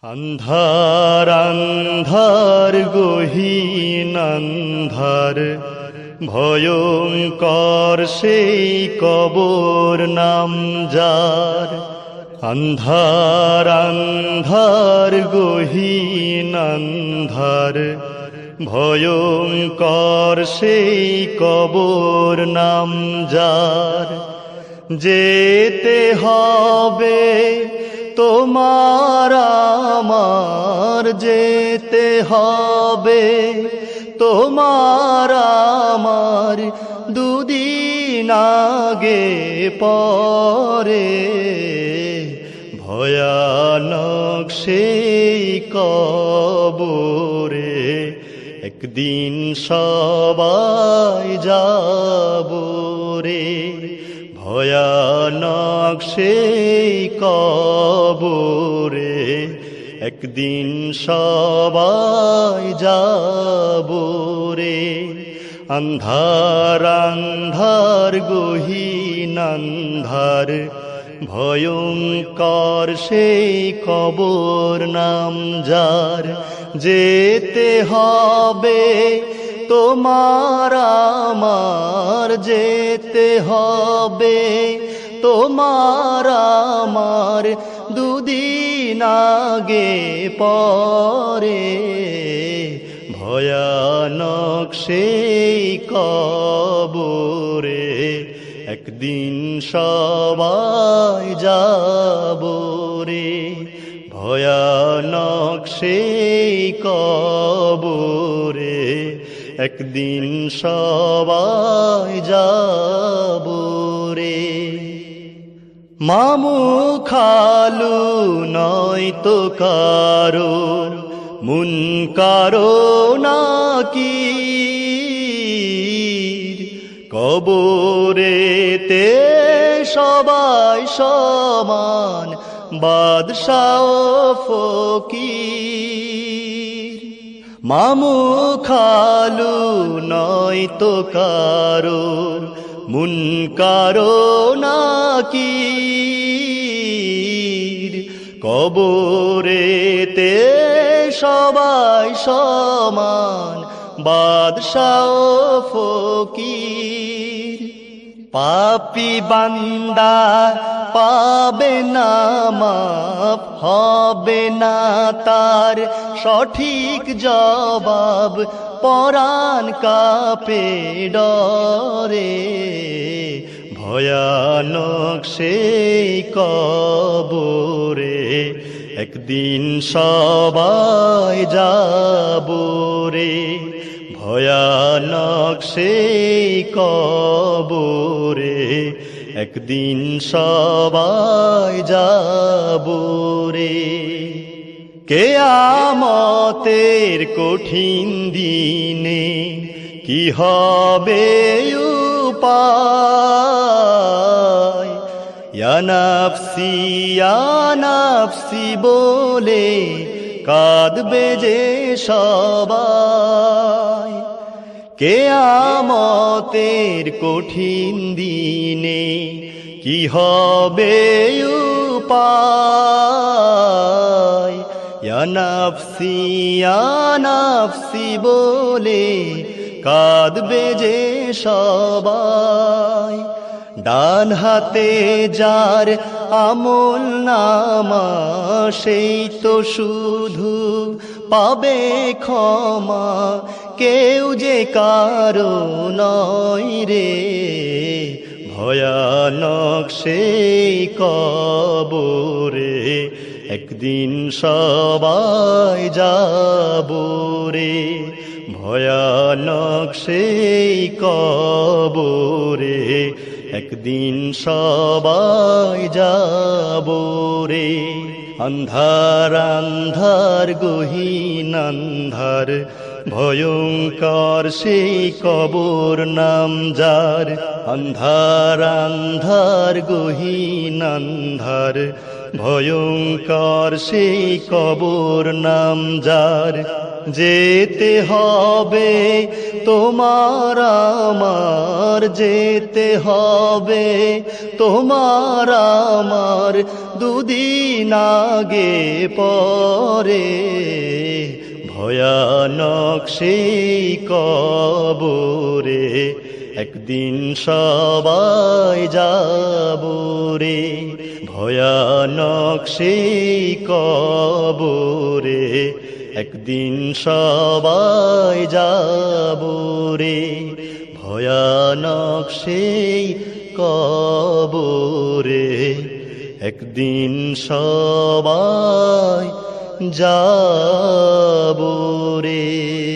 আন্ধার আন্ধার গহীন আন্ধার, ভয়ঙ্কর সেই কবর নাম যার। আন্ধার আন্ধার গহীন আন্ধার, ভয়ঙ্কর সেই কবর নাম যার। যেতে হবে তোমার আমার, যেতে হবে তোমার আমার, দুদিন আগে পরে ভয়ানক সেই কবরে একদিন সবাই যাব রে। ভয়ানক সেই কবরে একদিন সবাই যাব রে। আন্ধার আন্ধার গহীন আন্ধার, ভয়ঙ্কর সেই কবর নাম যার। যেতে হবে তোমার আমার, যেতে হবে তোমার আমার, দুদিন আগে পরে ভয়ানক সেই কবরে একদিন সবাই যাব রে। ভয়ানক সেই কবরে একদিন সবাই যাব রে। মামু খালু নয় তো কারো মুনকারো নাকি, কবরেতে সবাই সমান বাদশাহ ফকির। মামু খালু নয় তো কারো মুনকারো নাকি, কবরেতে সবাই সমান বাদশাহ ফকির। পাপী বান্দা পাবে না মাপ, হবে না তার সঠিক জবাব, পরাণ কাঁপে ডরে ভয়ানক সেই কবরে একদিন সবাই যাব রে। ভয়ানক সেই কবরে একদিন সবাই যাব রে। কিয়ামতের কঠিন দিনে কি হবে উপায়, ইয়া নাফসি ইয়া নাফসি বলে কাঁদবে যে সবাই। কিয়ামতের কঠিন দিনে কি হবে উপায়, ইয়া নাফসি ইয়া নাফসি বলে কাঁদবে যে সবাই। ডান হাতে যার আমল নামা, সেই তো শুধু পাবে ক্ষমা, কেউ যে কারো নয় রে। ভয়ানক সেই কবরে একদিন সবাই যাব রে। ভয়ানক সেই কবরে একদিন সবাই যাব রে। আন্ধার আন্ধার গহীন আন্ধার, ভয়ঙ্কর সেই কবর নাম যার। আন্ধার আন্ধার গহীন আন্ধার, ভয়ঙ্কর সেই কবর নাম যার। যেতে হবে তোমার আমার, যেতে হবে তোমার আমার, দুদিন আগে পরে ভয়ানক সেই কবরে একদিন সবাই যাব রে। ভয়ানক সেই কবরে একদিন সবাই যাব রে। ভয়ানক সেই কবরে একদিন সবাই যাব রে।